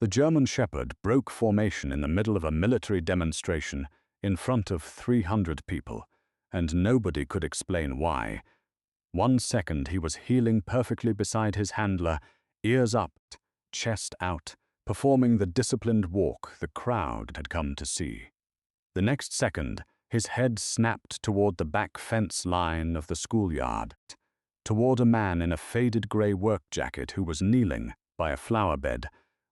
The German Shepherd broke formation in the middle of a military demonstration in front of 300 people, and nobody could explain why. 1 second he was heeling perfectly beside his handler, ears up, chest out, performing the disciplined walk the crowd had come to see. The next second, his head snapped toward the back fence line of the schoolyard, toward a man in a faded grey work jacket who was kneeling by a flower bed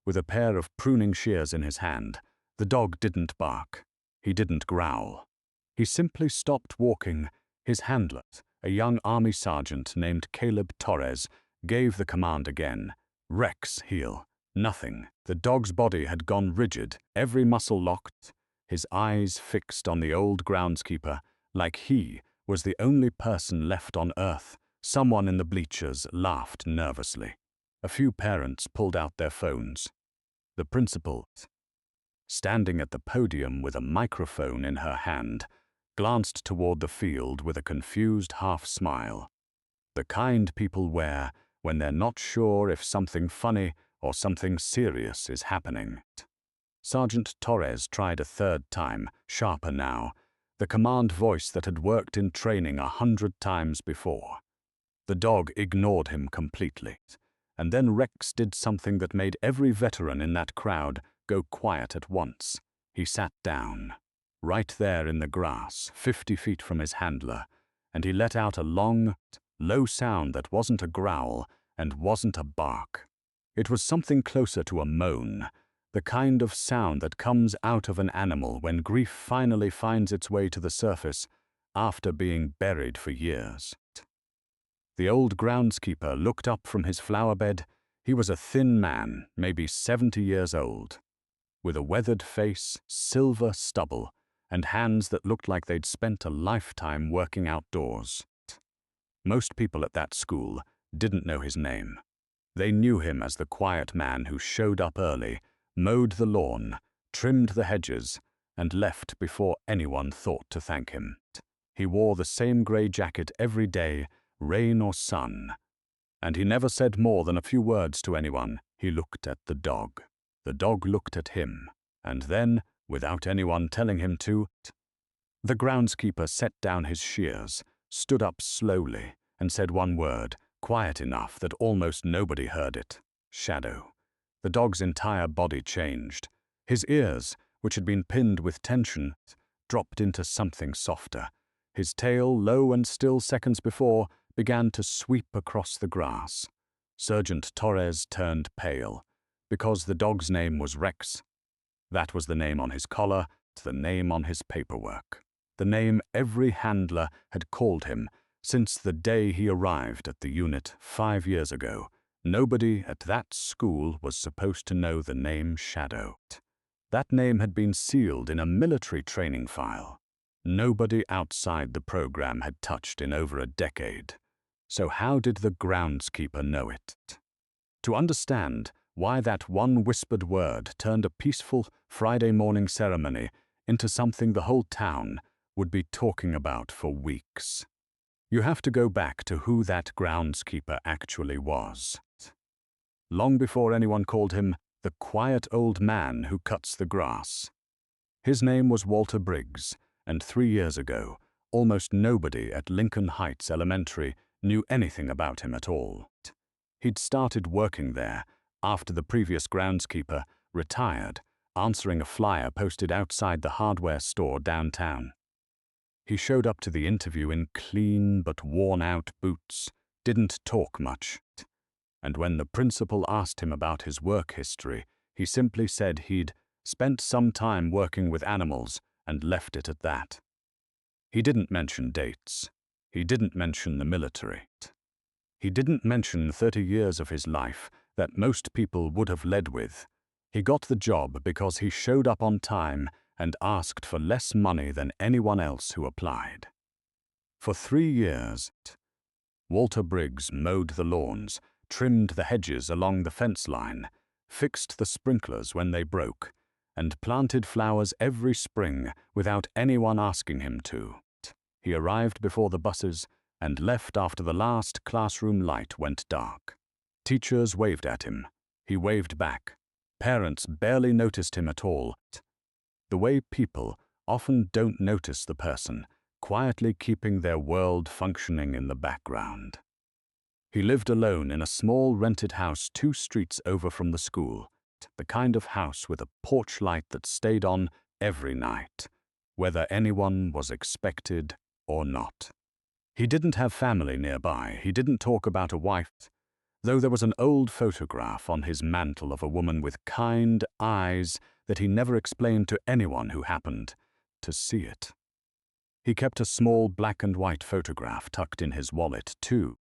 with a pair of pruning shears in his hand. The dog didn't bark. He didn't growl. He simply stopped walking. His handler, a young army sergeant named Caleb Torres, gave the command again. Rex, heel. Nothing. The dog's body had gone rigid, every muscle locked, his eyes fixed on the old groundskeeper, like he was the only person left on earth. Someone in the bleachers laughed nervously. A few parents pulled out their phones. The principal, standing at the podium with a microphone in her hand, glanced toward the field with a confused half-smile. The kind people wear when they're not sure if something funny or something serious is happening. Sergeant Torres tried a third time, sharper now, the command voice that had worked in training 100 times before. The dog ignored him completely, and then Rex did something that made every veteran in that crowd go quiet at once. He sat down, right there in the grass, 50 feet from his handler, and he let out a long, low sound that wasn't a growl and wasn't a bark. It was something closer to a moan, the kind of sound that comes out of an animal when grief finally finds its way to the surface after being buried for years. The old groundskeeper looked up from his flower bed. He was a thin man, maybe 70 years old, with a weathered face, silver stubble, and hands that looked like they'd spent a lifetime working outdoors. Most people at that school didn't know his name. They knew him as the quiet man who showed up early, mowed the lawn, trimmed the hedges, and left before anyone thought to thank him. He wore the same grey jacket every day, rain or sun, and he never said more than a few words to anyone. He looked at the dog. The dog looked at him, and then, without anyone telling him to, the groundskeeper set down his shears, stood up slowly, and said one word, quiet enough that almost nobody heard it. Shadow. The dog's entire body changed. His ears, which had been pinned with tension, dropped into something softer. His tail, low and still seconds before, began to sweep across the grass. Sergeant Torres turned pale, because the dog's name was Rex. That was the name on his collar, the name on his paperwork, the name every handler had called him since the day he arrived at the unit 5 years ago. Nobody at that school was supposed to know the name Shadow. That name had been sealed in a military training file. Nobody outside the program had touched in over a decade. So how did the groundskeeper know it? To understand why that one whispered word turned a peaceful Friday morning ceremony into something the whole town would be talking about for weeks, you have to go back to who that groundskeeper actually was. Long before anyone called him the quiet old man who cuts the grass. His name was Walter Briggs, and 3 years ago, almost nobody at Lincoln Heights Elementary knew anything about him at all. He'd started working there after the previous groundskeeper retired, answering a flyer posted outside the hardware store downtown. He showed up to the interview in clean but worn-out boots, didn't talk much, and when the principal asked him about his work history, he simply said he'd spent some time working with animals and left it at that. He didn't mention dates. He didn't mention the military. He didn't mention 30 years of his life that most people would have led with. He got the job because he showed up on time and asked for less money than anyone else who applied. For 3 years, Walter Briggs mowed the lawns, trimmed the hedges along the fence line, fixed the sprinklers when they broke, and planted flowers every spring without anyone asking him to. He arrived before the buses and left after the last classroom light went dark. Teachers waved at him. He waved back. Parents barely noticed him at all. The way people often don't notice the person, quietly keeping their world functioning in the background. He lived alone in a small rented house 2 streets over from the school, the kind of house with a porch light that stayed on every night, whether anyone was expected or not. He didn't have family nearby. He didn't talk about a wife, though there was an old photograph on his mantel of a woman with kind eyes that he never explained to anyone who happened to see it. He kept a small black and white photograph tucked in his wallet, too,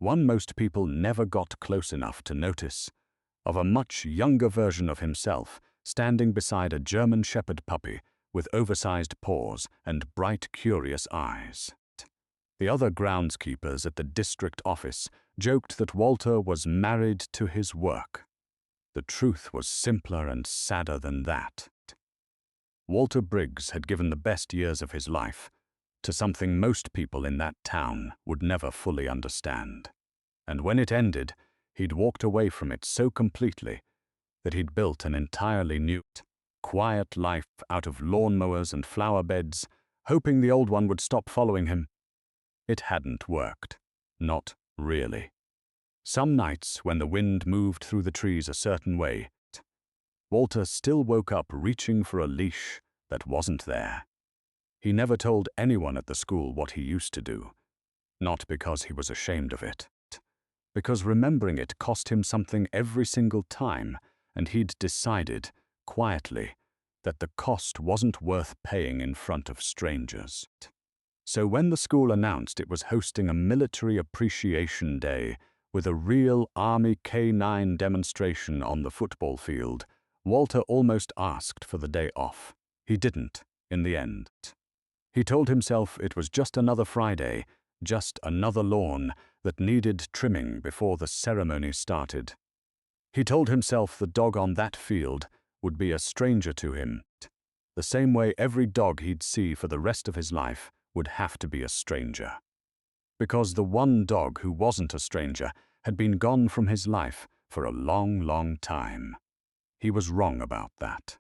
one most people never got close enough to notice, of a much younger version of himself standing beside a German Shepherd puppy with oversized paws and bright, curious eyes. The other groundskeepers at the district office joked that Walter was married to his work. The truth was simpler and sadder than that. Walter Briggs had given the best years of his life to something most people in that town would never fully understand. And when it ended, he'd walked away from it so completely that he'd built an entirely new, quiet life out of lawnmowers and flower beds, hoping the old one would stop following him. It hadn't worked. Not really. Some nights, when the wind moved through the trees a certain way, Walter still woke up reaching for a leash that wasn't there. He never told anyone at the school what he used to do, not because he was ashamed of it, because remembering it cost him something every single time, and he'd decided, quietly, that the cost wasn't worth paying in front of strangers. So when the school announced it was hosting a military appreciation day with a real Army K-9 demonstration on the football field, Walter almost asked for the day off. He didn't, in the end. He told himself it was just another Friday, just another lawn that needed trimming before the ceremony started. He told himself the dog on that field would be a stranger to him, the same way every dog he'd see for the rest of his life would have to be a stranger. Because the one dog who wasn't a stranger had been gone from his life for a long, long time. He was wrong about that.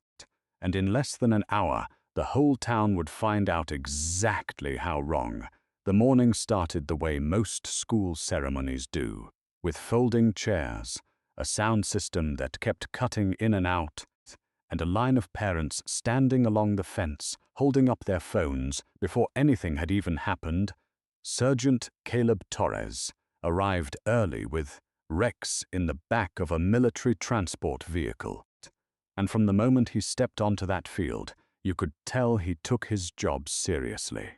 And in less than an hour, the whole town would find out exactly how wrong. The morning started the way most school ceremonies do, with folding chairs, a sound system that kept cutting in and out, and a line of parents standing along the fence, holding up their phones before anything had even happened. Sergeant Caleb Torres arrived early with Rex in the back of a military transport vehicle. And from the moment he stepped onto that field, you could tell he took his job seriously.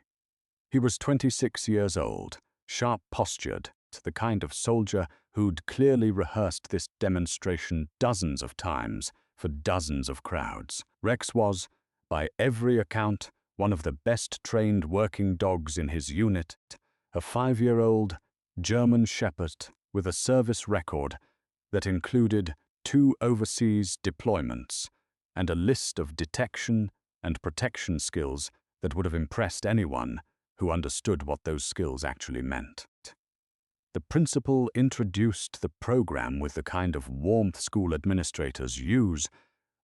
He was 26 years old, sharp-postured, the kind of soldier who'd clearly rehearsed this demonstration dozens of times for dozens of crowds. Rex was, by every account, one of the best-trained working dogs in his unit, a 5-year-old German Shepherd with a service record that included 2 overseas deployments and a list of detection and protection skills that would have impressed anyone who understood what those skills actually meant. The principal introduced the program with the kind of warmth school administrators use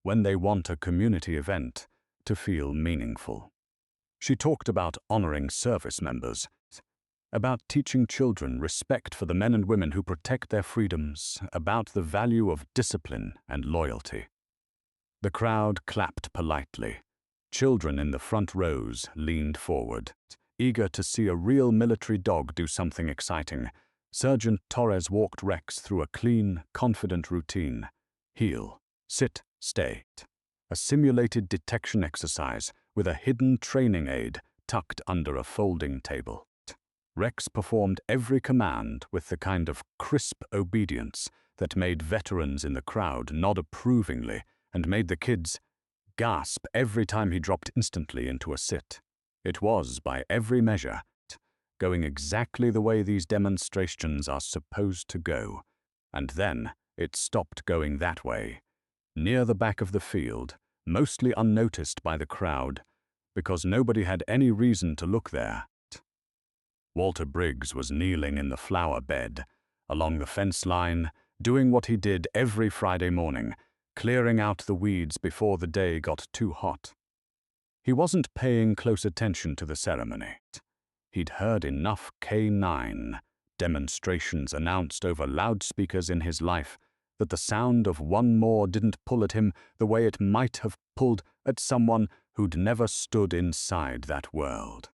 when they want a community event to feel meaningful. She talked about honoring service members, about teaching children respect for the men and women who protect their freedoms, about the value of discipline and loyalty. The crowd clapped politely. Children in the front rows leaned forward, eager to see a real military dog do something exciting. Sergeant Torres walked Rex through a clean, confident routine. Heel, sit, stay. A simulated detection exercise with a hidden training aid tucked under a folding table. Rex performed every command with the kind of crisp obedience that made veterans in the crowd nod approvingly and made the kids gasp every time he dropped instantly into a sit. It was, by every measure, going exactly the way these demonstrations are supposed to go. And then it stopped going that way, near the back of the field, mostly unnoticed by the crowd, because nobody had any reason to look there. Walter Briggs was kneeling in the flower bed, along the fence line, doing what he did every Friday morning, clearing out the weeds before the day got too hot. He wasn't paying close attention to the ceremony. He'd heard enough K9 demonstrations announced over loudspeakers in his life that the sound of one more didn't pull at him the way it might have pulled at someone who'd never stood inside that world.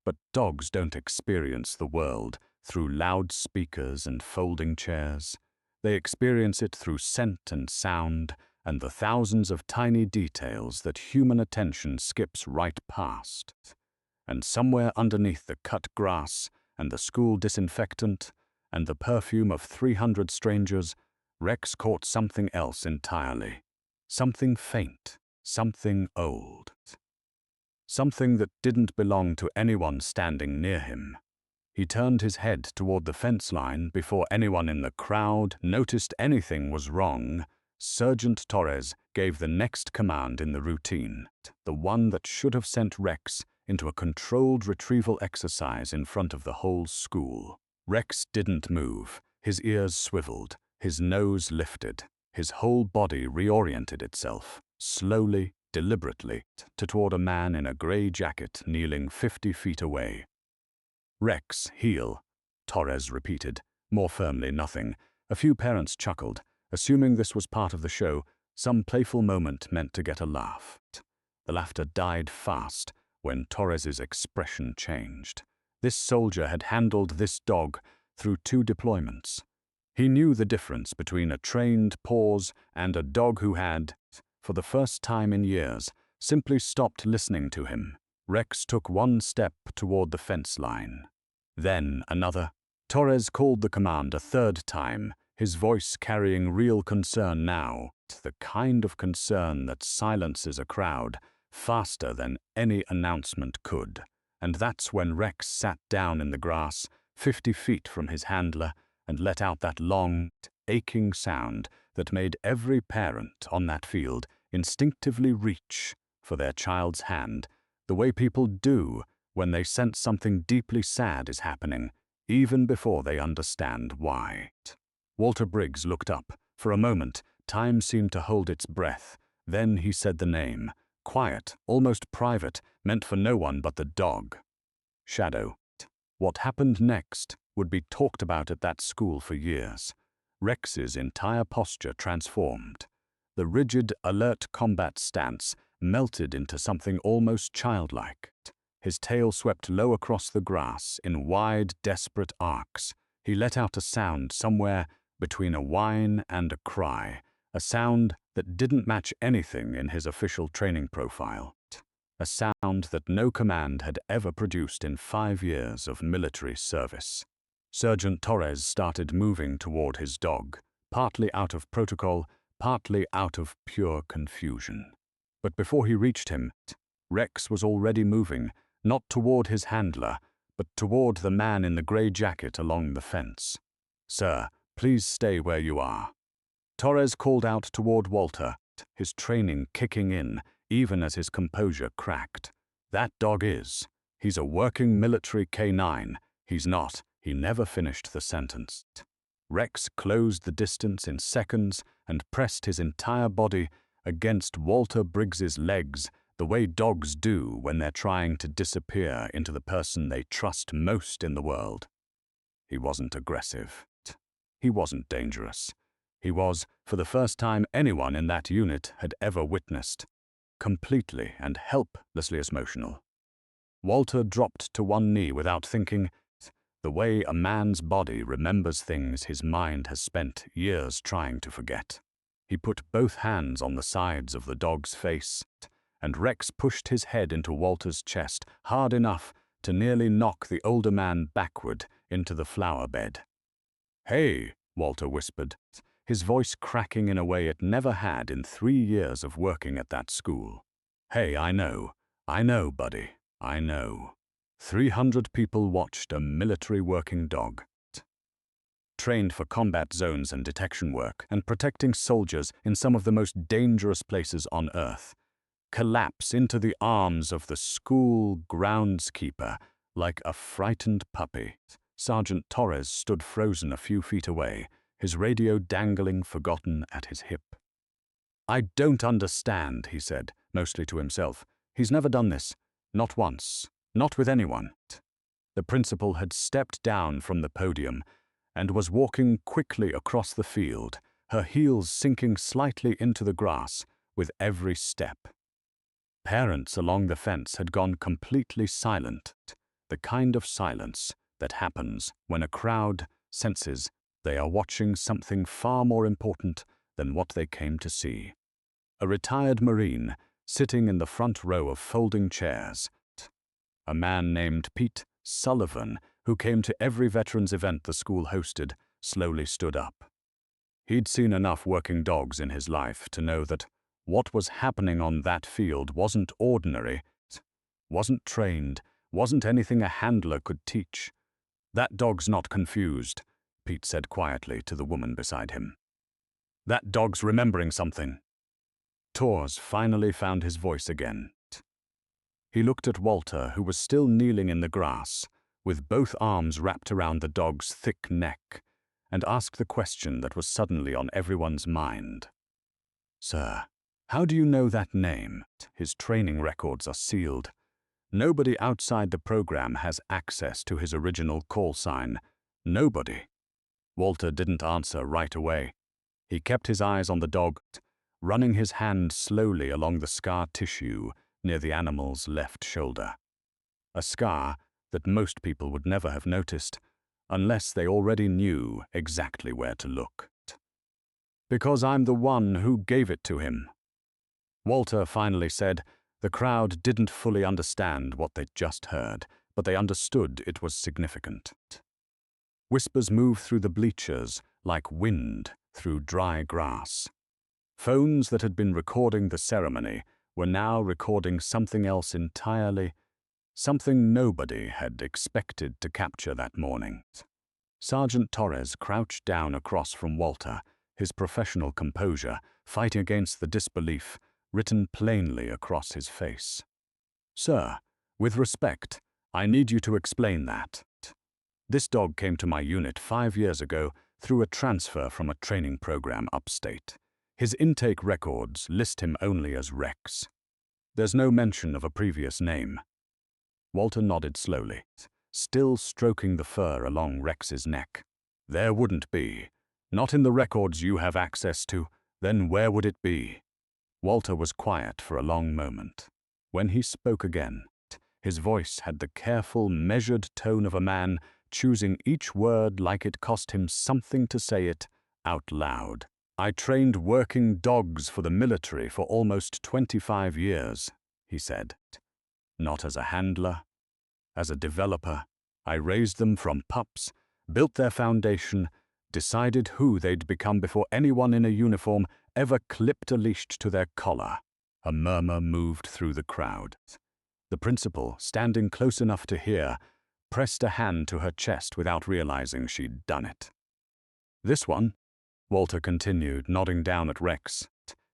But dogs don't experience the world through loudspeakers and folding chairs. They experience it through scent and sound and the thousands of tiny details that human attention skips right past. And somewhere underneath the cut grass and the school disinfectant and the perfume of 300 strangers, Rex caught something else entirely. Something faint, something old. Something that didn't belong to anyone standing near him. He turned his head toward the fence line before anyone in the crowd noticed anything was wrong. Sergeant Torres gave the next command in the routine, the one that should have sent Rex into a controlled retrieval exercise in front of the whole school. Rex didn't move. His ears swiveled, his nose lifted, his whole body reoriented itself, slowly, deliberately, toward a man in a gray jacket kneeling 50 feet away. "Rex, heel," Torres repeated, more firmly nothing. A few parents chuckled, assuming this was part of the show, some playful moment meant to get a laugh. The laughter died fast when Torres's expression changed. This soldier had handled this dog through 2 deployments. He knew the difference between a trained pause and a dog who had, for the first time in years, simply stopped listening to him. Rex took 1 step toward the fence line. Then another. Torres called the command a 3rd time, his voice carrying real concern now, the kind of concern that silences a crowd faster than any announcement could. And that's when Rex sat down in the grass, 50 feet from his handler, and let out that long, aching sound that made every parent on that field instinctively reach for their child's hand, the way people do when they sense something deeply sad is happening, even before they understand why. Walter Briggs looked up. For a moment, time seemed to hold its breath. Then he said the name, quiet, almost private, meant for no one but the dog. Shadow. What happened next would be talked about at that school for years. Rex's entire posture transformed. The rigid, alert combat stance melted into something almost childlike. His tail swept low across the grass in wide, desperate arcs. He let out a sound somewhere between a whine and a cry, a sound that didn't match anything in his official training profile, a sound that no command had ever produced in 5 years of military service. Sergeant Torres started moving toward his dog, partly out of protocol, partly out of pure confusion. But before he reached him, Rex was already moving, not toward his handler, but toward the man in the gray jacket along the fence. "Sir, please stay where you are." Torres called out toward Walter, his training kicking in, even as his composure cracked. "That dog is. He's a working military K9. He's not." He never finished the sentence. Rex closed the distance in seconds and pressed his entire body against Walter Briggs's legs, the way dogs do when they're trying to disappear into the person they trust most in the world. He wasn't aggressive. He wasn't dangerous. He was, for the first time anyone in that unit had ever witnessed, completely and helplessly emotional. Walter dropped to one knee without thinking, the way a man's body remembers things his mind has spent years trying to forget. He put both hands on the sides of the dog's face, and Rex pushed his head into Walter's chest hard enough to nearly knock the older man backward into the flower bed. "Hey," Walter whispered, his voice cracking in a way it never had in 3 years of working at that school. "Hey, I know, buddy, I know." 300 people watched a military working dog, trained for combat zones and detection work and protecting soldiers in some of the most dangerous places on Earth, collapse into the arms of the school groundskeeper like a frightened puppy. Sergeant Torres stood frozen a few feet away, his radio dangling forgotten at his hip. "I don't understand," he said, mostly to himself. "He's never done this. Not once. Not with anyone." The principal had stepped down from the podium and was walking quickly across the field, her heels sinking slightly into the grass with every step. Parents along the fence had gone completely silent, the kind of silence that happens when a crowd senses they are watching something far more important than what they came to see. A retired Marine sitting in the front row of folding chairs. A man named Pete Sullivan, who came to every veterans event the school hosted, slowly stood up. He'd seen enough working dogs in his life to know that what was happening on that field wasn't ordinary, wasn't trained, wasn't anything a handler could teach. "That dog's not confused," Pete said quietly to the woman beside him. "That dog's remembering something." Tors finally found his voice again. He looked at Walter, who was still kneeling in the grass, with both arms wrapped around the dog's thick neck, and asked the question that was suddenly on everyone's mind. "Sir, how do you know that name? His training records are sealed. Nobody outside the program has access to his original call sign. Nobody." Walter didn't answer right away. He kept his eyes on the dog, running his hand slowly along the scar tissue near the animal's left shoulder. A scar that most people would never have noticed, unless they already knew exactly where to look. "Because I'm the one who gave it to him," Walter finally said. The crowd didn't fully understand what they'd just heard, but they understood it was significant. Whispers moved through the bleachers like wind through dry grass. Phones that had been recording the ceremony were now recording something else entirely, something nobody had expected to capture that morning. Sergeant Torres crouched down across from Walter, his professional composure fighting against the disbelief written plainly across his face. "Sir, with respect, I need you to explain that. This dog came to my unit 5 years ago through a transfer from a training program upstate. His intake records list him only as Rex. There's no mention of a previous name." Walter nodded slowly, still stroking the fur along Rex's neck. "There wouldn't be. Not in the records you have access to. Then where would it be?" Walter was quiet for a long moment. When he spoke again, his voice had the careful, measured tone of a man choosing each word like it cost him something to say it out loud. "I trained working dogs for the military for almost 25 years, he said. "Not as a handler, as a developer. I raised them from pups, built their foundation, decided who they'd become before anyone in a uniform ever clipped a leash to their collar." A murmur moved through the crowd. The principal, standing close enough to hear, pressed a hand to her chest without realizing she'd done it. "This one," Walter continued, nodding down at Rex,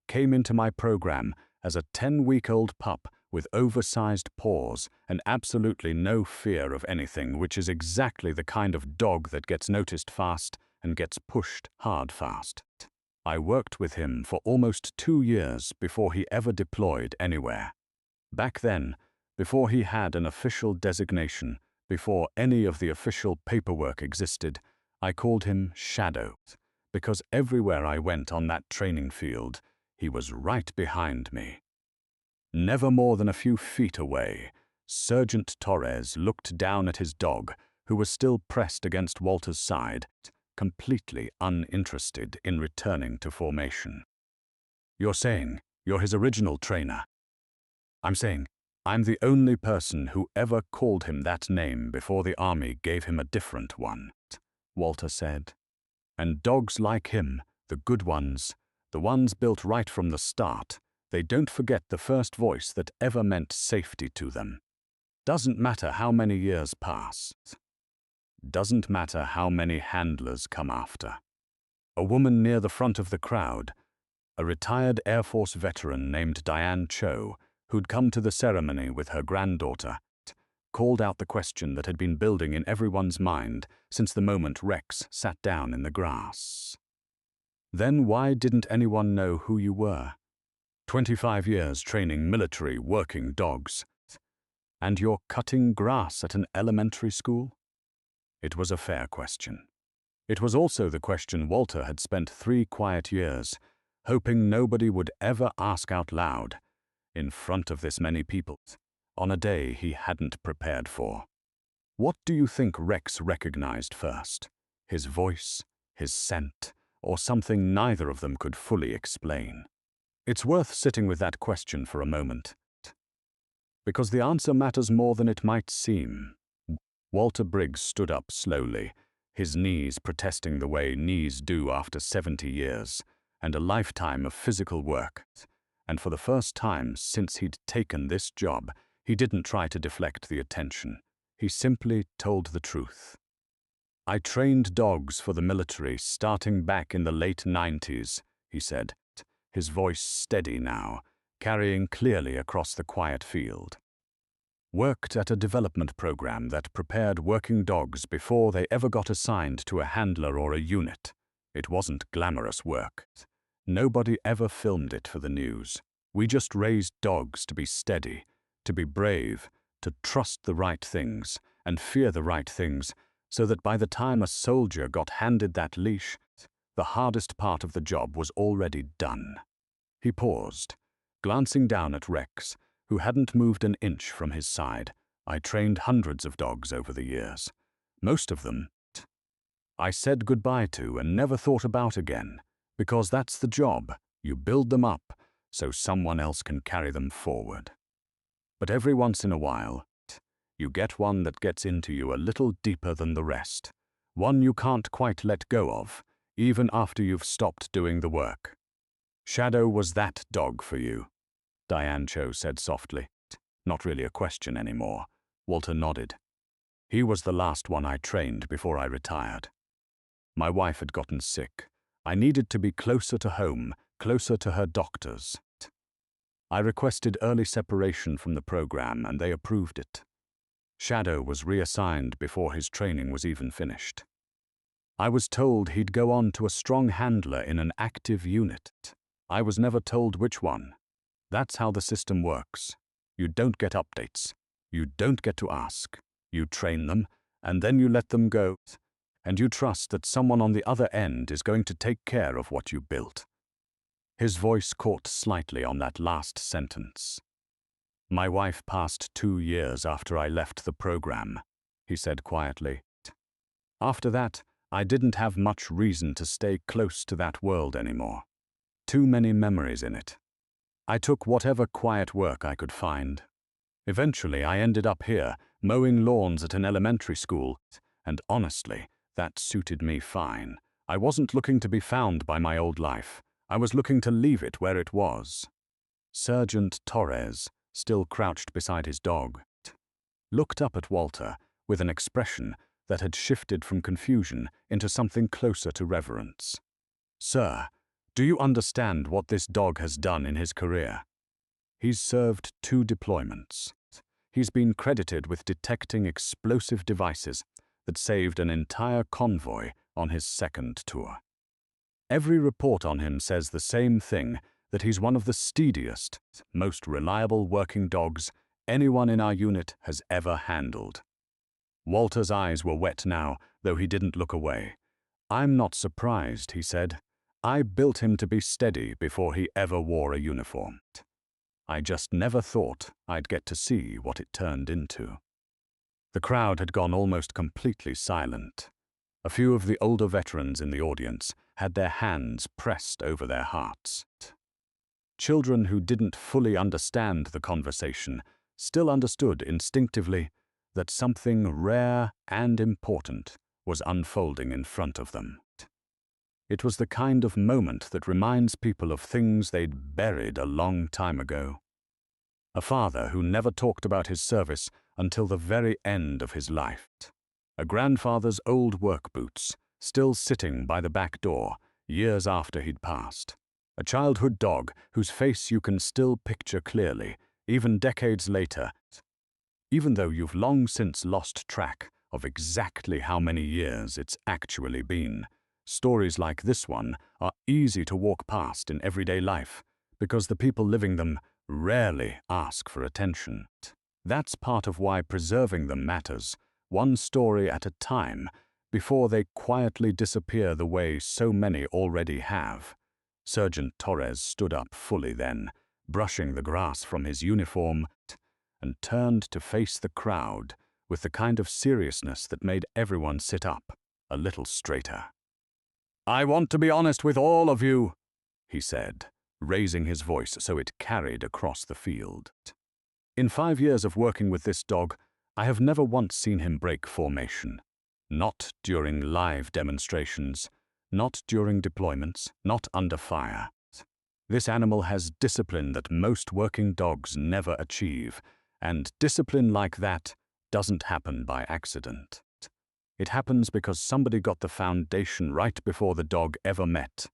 "came into my program as a 10-week-old pup with oversized paws and absolutely no fear of anything, which is exactly the kind of dog that gets noticed fast and gets pushed hard fast. I worked with him for almost 2 years before he ever deployed anywhere. Back then, before he had an official designation, before any of the official paperwork existed, I called him Shadow, because everywhere I went on that training field, he was right behind me." Never more than a few feet away, Sergeant Torres looked down at his dog, who was still pressed against Walter's side, completely uninterested in returning to formation. "You're saying you're his original trainer?" "I'm saying I'm the only person who ever called him that name before the army gave him a different one," Walter said. "And dogs like him, the good ones, the ones built right from the start, they don't forget the first voice that ever meant safety to them. Doesn't matter how many years pass. Doesn't matter how many handlers come after." A woman near the front of the crowd, a retired Air Force veteran named Diane Cho, who'd come to the ceremony with her granddaughter, called out the question that had been building in everyone's mind since the moment Rex sat down in the grass. "Then why didn't anyone know who you were?" 25 years training military working dogs. And you're cutting grass at an elementary school? It was a fair question. It was also the question Walter had spent 3 quiet years, hoping nobody would ever ask out loud, in front of this many people, on a day he hadn't prepared for. What do you think Rex recognized first? His voice, his scent, or something neither of them could fully explain? It's worth sitting with that question for a moment, because the answer matters more than it might seem. Walter Briggs stood up slowly, his knees protesting the way knees do after 70 years and a lifetime of physical work. And for the first time since he'd taken this job, he didn't try to deflect the attention. He simply told the truth. I trained dogs for the military starting back in the late 90s, he said, his voice steady now, carrying clearly across the quiet field. Worked at a development program that prepared working dogs before they ever got assigned to a handler or a unit. It wasn't glamorous work. Nobody ever filmed it for the news. We just raised dogs to be steady, to be brave, to trust the right things and fear the right things, so that by the time a soldier got handed that leash, the hardest part of the job was already done. He paused, glancing down at Rex, who hadn't moved an inch from his side. I trained hundreds of dogs over the years. Most of them I said goodbye to and never thought about again, because that's the job. You build them up so someone else can carry them forward. But every once in a while, you get one that gets into you a little deeper than the rest, one you can't quite let go of, even after you've stopped doing the work. Shadow was that dog for you, Diane Cho said softly. Not really a question anymore. Walter nodded. He was the last one I trained before I retired. My wife had gotten sick. I needed to be closer to home, closer to her doctors. I requested early separation from the program and they approved it. Shadow was reassigned before his training was even finished. I was told he'd go on to a strong handler in an active unit. I was never told which one. That's how the system works. You don't get updates. You don't get to ask. You train them, and then you let them go, and you trust that someone on the other end is going to take care of what you built. His voice caught slightly on that last sentence. My wife passed 2 years after I left the program, he said quietly. After that, I didn't have much reason to stay close to that world anymore. Too many memories in it. I took whatever quiet work I could find. Eventually, I ended up here, mowing lawns at an elementary school, and honestly, that suited me fine. I wasn't looking to be found by my old life. I was looking to leave it where it was. Sergeant Torres, still crouched beside his dog, looked up at Walter with an expression that had shifted from confusion into something closer to reverence. Sir, do you understand what this dog has done in his career? He's served 2 deployments. He's been credited with detecting explosive devices that saved an entire convoy on his 2nd tour. Every report on him says the same thing, that he's one of the steadiest, most reliable working dogs anyone in our unit has ever handled. Walter's eyes were wet now, though he didn't look away. I'm not surprised, he said. I built him to be steady before he ever wore a uniform. I just never thought I'd get to see what it turned into. The crowd had gone almost completely silent. A few of the older veterans in the audience had their hands pressed over their hearts. Children who didn't fully understand the conversation still understood instinctively that something rare and important was unfolding in front of them. It was the kind of moment that reminds people of things they'd buried a long time ago. A father who never talked about his service until the very end of his life. A grandfather's old work boots, still sitting by the back door, years after he'd passed. A childhood dog whose face you can still picture clearly, even decades later, even though you've long since lost track of exactly how many years it's actually been. Stories like this one are easy to walk past in everyday life, because the people living them rarely ask for attention. That's part of why preserving them matters, one story at a time, before they quietly disappear the way so many already have. Sergeant Torres stood up fully then, brushing the grass from his uniform, and turned to face the crowd with the kind of seriousness that made everyone sit up a little straighter. "I want to be honest with all of you," he said, raising his voice so it carried across the field. "In 5 years of working with this dog, I have never once seen him break formation. Not during live demonstrations, not during deployments, not under fire. This animal has discipline that most working dogs never achieve, and discipline like that doesn't happen by accident. It happens because somebody got the foundation right before the dog ever met.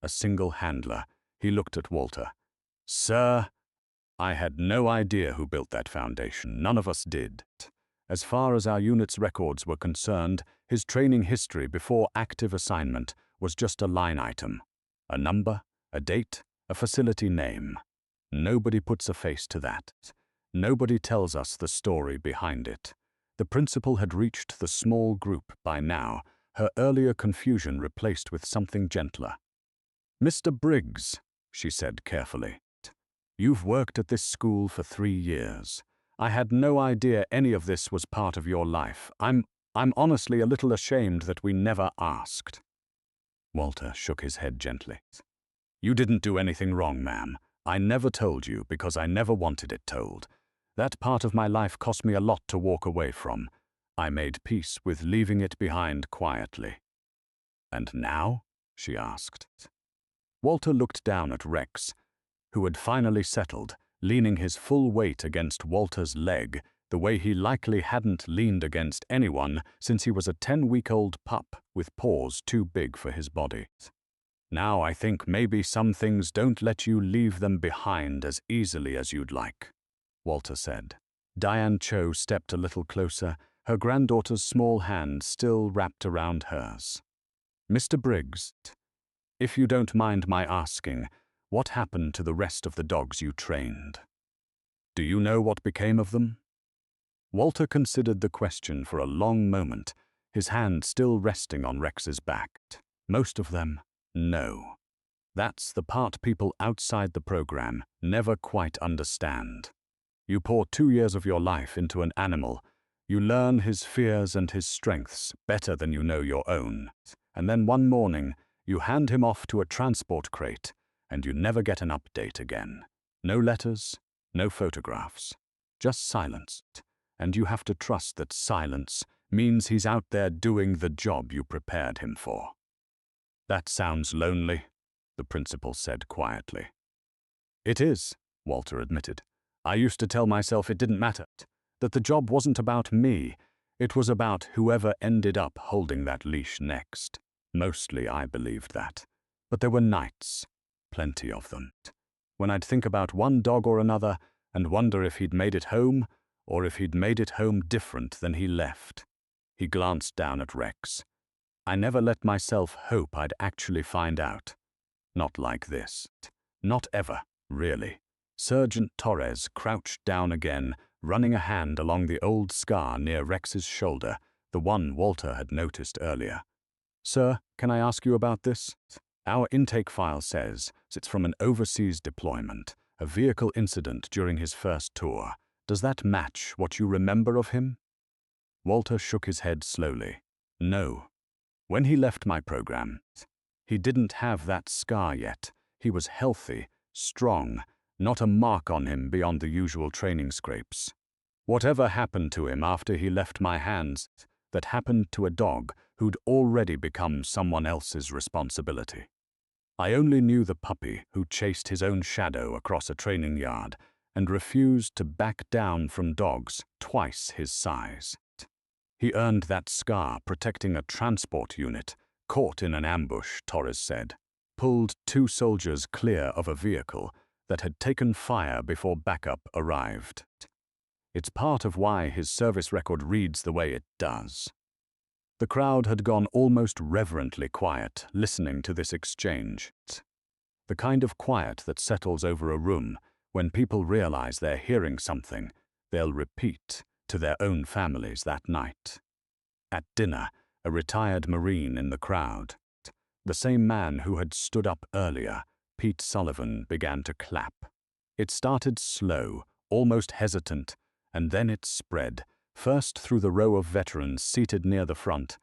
A single handler." He looked at Walter. "Sir, I had no idea who built that foundation. None of us did. As far as our unit's records were concerned, his training history before active assignment was just a line item. A number, a date, a facility name. Nobody puts a face to that. Nobody tells us the story behind it." The principal had reached the small group by now, her earlier confusion replaced with something gentler. "Mr. Briggs," she said carefully, "you've worked at this school for 3 years. I had no idea any of this was part of your life. I'm honestly a little ashamed that we never asked." Walter shook his head gently. "You didn't do anything wrong, ma'am. I never told you because I never wanted it told. That part of my life cost me a lot to walk away from. I made peace with leaving it behind quietly." "And now?" she asked. Walter looked down at Rex, who had finally settled, leaning his full weight against Walter's leg, the way he likely hadn't leaned against anyone since he was a 10-week-old pup with paws too big for his body. "Now I think maybe some things don't let you leave them behind as easily as you'd like," Walter said. Diane Cho stepped a little closer, her granddaughter's small hand still wrapped around hers. "Mr. Briggs, if you don't mind my asking, what happened to the rest of the dogs you trained? Do you know what became of them?" Walter considered the question for a long moment, his hand still resting on Rex's back. "Most of them, no. That's the part people outside the program never quite understand. You pour 2 years of your life into an animal, you learn his fears and his strengths better than you know your own, and then one morning you hand him off to a transport crate and you never get an update again. No letters, no photographs, just silence, and you have to trust that silence means he's out there doing the job you prepared him for." "That sounds lonely," the principal said quietly. "It is," Walter admitted. "I used to tell myself it didn't matter, that the job wasn't about me, it was about whoever ended up holding that leash next. Mostly I believed that. But there were nights, plenty of them, when I'd think about one dog or another and wonder if he'd made it home or if he'd made it home different than he left." He glanced down at Rex. "I never let myself hope I'd actually find out. Not like this. Not ever, really." Sergeant Torres crouched down again, running a hand along the old scar near Rex's shoulder, the one Walter had noticed earlier. "Sir, can I ask you about this? Our intake file says it's from an overseas deployment, a vehicle incident during his first tour. Does that match what you remember of him?" Walter shook his head slowly. "No. When he left my program, he didn't have that scar yet. He was healthy, strong, not a mark on him beyond the usual training scrapes. Whatever happened to him after he left my hands, that happened to a dog who'd already become someone else's responsibility. I only knew the puppy who chased his own shadow across a training yard and refused to back down from dogs twice his size. He earned that scar protecting a transport unit, caught in an ambush, Torres said, pulled 2 soldiers clear of a vehicle that had taken fire before backup arrived. It's part of why his service record reads the way it does." The crowd had gone almost reverently quiet, listening to this exchange. The kind of quiet that settles over a room when people realize they're hearing something they'll repeat to their own families that night. At dinner, a retired Marine in the crowd, the same man who had stood up earlier, Pete Sullivan, began to clap. It started slow, almost hesitant, and then it spread, first through the row of veterans seated near the front,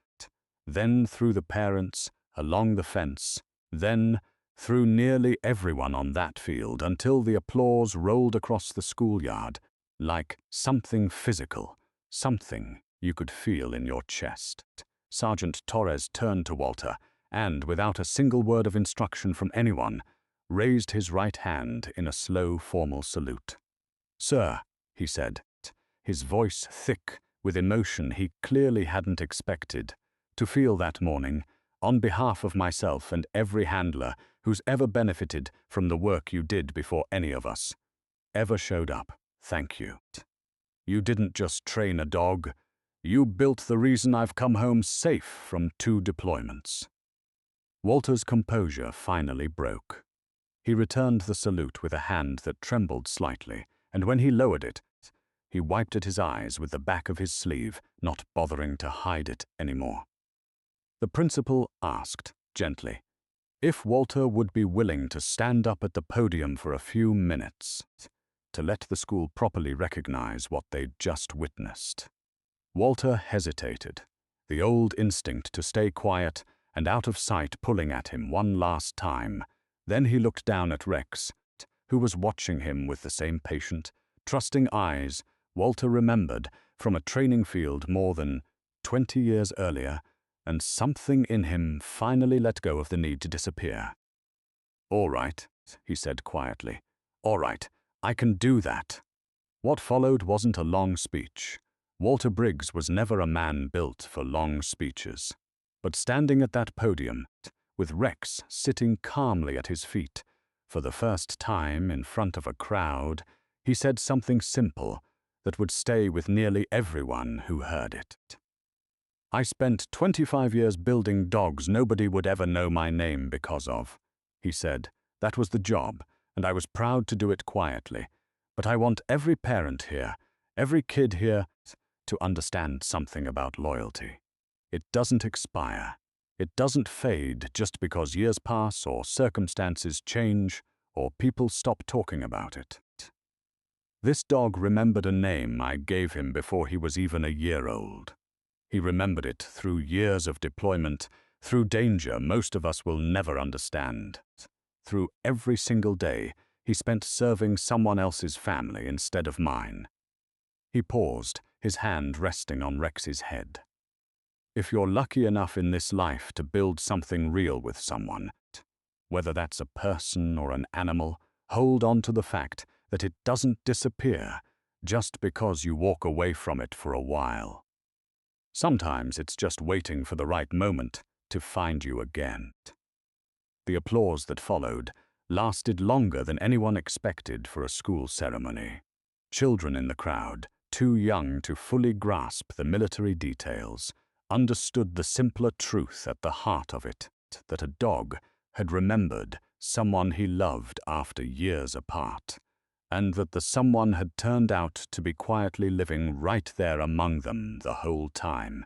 then through the parents, along the fence, then through nearly everyone on that field until the applause rolled across the schoolyard like something physical, something you could feel in your chest. Sergeant Torres turned to Walter and, without a single word of instruction from anyone, raised his right hand in a slow, formal salute. "Sir," he said, his voice thick with emotion he clearly hadn't expected to feel that morning, "on behalf of myself and every handler who's ever benefited from the work you did before any of us ever showed up, thank you. You didn't just train a dog, you built the reason I've come home safe from 2 deployments." Walter's composure finally broke. He returned the salute with a hand that trembled slightly, and when he lowered it, he wiped at his eyes with the back of his sleeve, not bothering to hide it anymore. The principal asked, gently, if Walter would be willing to stand up at the podium for a few minutes to let the school properly recognize what they'd just witnessed. Walter hesitated, the old instinct to stay quiet and out of sight pulling at him one last time. Then he looked down at Rex, who was watching him with the same patient, trusting eyes Walter remembered from a training field more than 20 years earlier, and something in him finally let go of the need to disappear. "All right," he said quietly. "All right, I can do that." What followed wasn't a long speech. Walter Briggs was never a man built for long speeches. But standing at that podium, with Rex sitting calmly at his feet, for the first time in front of a crowd, he said something simple that would stay with nearly everyone who heard it. "I spent 25 years building dogs nobody would ever know my name because of," he said. "That was the job, and I was proud to do it quietly. But I want every parent here, every kid here, to understand something about loyalty. It doesn't expire. It doesn't fade just because years pass or circumstances change or people stop talking about it. This dog remembered a name I gave him before he was even a year old. He remembered it through years of deployment, through danger most of us will never understand. Through every single day he spent serving someone else's family instead of mine." He paused, his hand resting on Rex's head. "If you're lucky enough in this life to build something real with someone, whether that's a person or an animal, hold on to the fact that it doesn't disappear just because you walk away from it for a while. Sometimes it's just waiting for the right moment to find you again." The applause that followed lasted longer than anyone expected for a school ceremony. Children in the crowd, too young to fully grasp the military details, understood the simpler truth at the heart of it, that a dog had remembered someone he loved after years apart, and that the someone had turned out to be quietly living right there among them the whole time.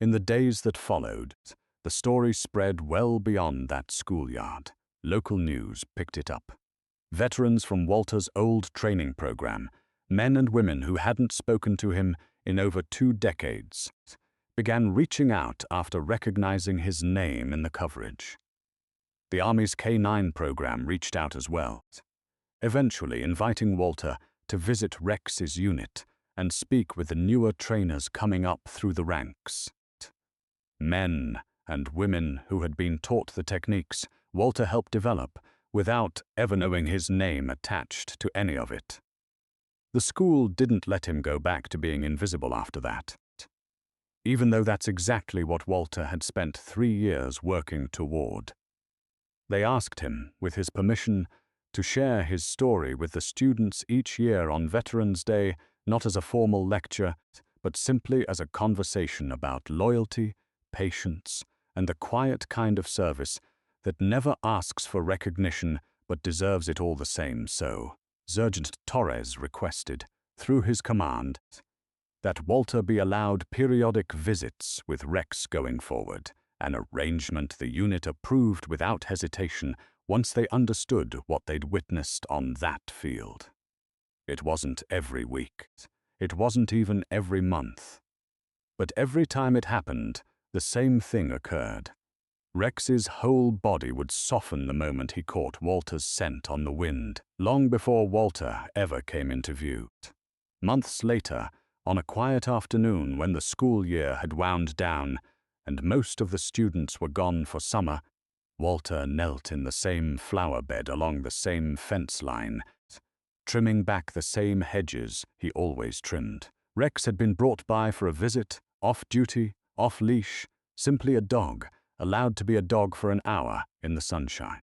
In the days that followed, the story spread well beyond that schoolyard. Local news picked it up. Veterans from Walter's old training program, men and women who hadn't spoken to him in over 2 decades, began reaching out after recognizing his name in the coverage. The Army's K-9 program reached out as well, eventually inviting Walter to visit Rex's unit and speak with the newer trainers coming up through the ranks. Men and women who had been taught the techniques Walter helped develop without ever knowing his name attached to any of it. The school didn't let him go back to being invisible after that, even though that's exactly what Walter had spent 3 years working toward. They asked him, with his permission, to share his story with the students each year on Veterans Day, not as a formal lecture, but simply as a conversation about loyalty, patience, and the quiet kind of service that never asks for recognition but deserves it all the same, so Sergeant Torres requested, through his command, that Walter be allowed periodic visits with Rex going forward, an arrangement the unit approved without hesitation once they understood what they'd witnessed on that field. It wasn't every week. It wasn't even every month. But every time it happened, the same thing occurred. Rex's whole body would soften the moment he caught Walter's scent on the wind, long before Walter ever came into view. Months later, on a quiet afternoon when the school year had wound down and most of the students were gone for summer, Walter knelt in the same flower bed along the same fence line, trimming back the same hedges he always trimmed. Rex had been brought by for a visit, off duty, off leash, simply a dog, allowed to be a dog for an hour in the sunshine.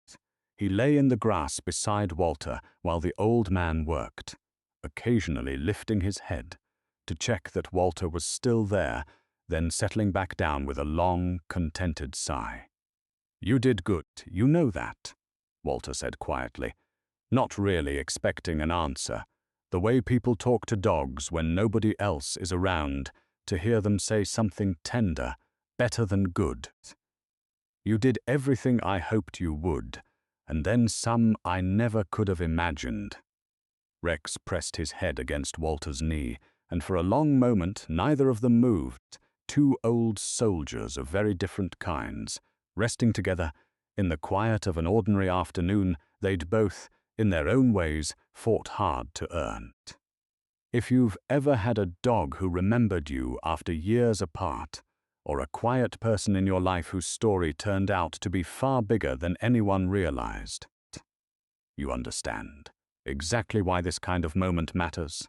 He lay in the grass beside Walter while the old man worked, occasionally lifting his head to check that Walter was still there, then settling back down with a long, contented sigh. "You did good, you know that," Walter said quietly, not really expecting an answer. The way people talk to dogs when nobody else is around, to hear them say something tender, better than good. "You did everything I hoped you would, and then some I never could have imagined." Rex pressed his head against Walter's knee, and for a long moment neither of them moved, two old soldiers of very different kinds, resting together. In the quiet of an ordinary afternoon, they'd both, in their own ways, fought hard to earn. If you've ever had a dog who remembered you after years apart, or a quiet person in your life whose story turned out to be far bigger than anyone realized, you understand exactly why this kind of moment matters.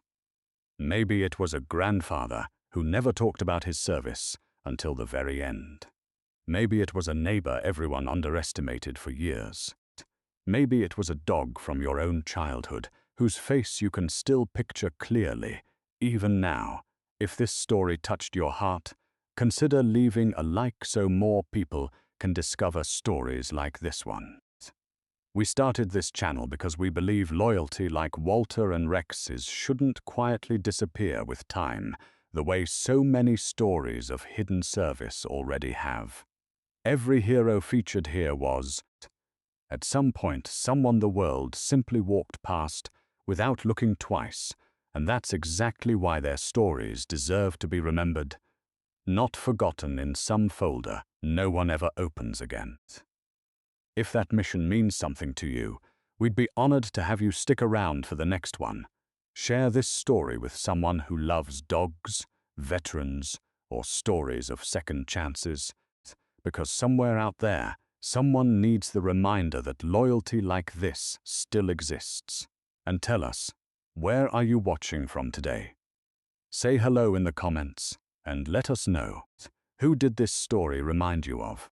Maybe it was a grandfather who never talked about his service until the very end. Maybe it was a neighbor everyone underestimated for years. Maybe it was a dog from your own childhood whose face you can still picture clearly, even now. If this story touched your heart, consider leaving a like so more people can discover stories like this one. We started this channel because we believe loyalty like Walter and Rex's shouldn't quietly disappear with time, the way so many stories of hidden service already have. Every hero featured here was, at some point, someone the world simply walked past without looking twice, and that's exactly why their stories deserve to be remembered, not forgotten in some folder no one ever opens again. If that mission means something to you, we'd be honored to have you stick around for the next one. Share this story with someone who loves dogs, veterans, or stories of second chances, because somewhere out there, someone needs the reminder that loyalty like this still exists. And tell us, where are you watching from today? Say hello in the comments, and let us know, who did this story remind you of?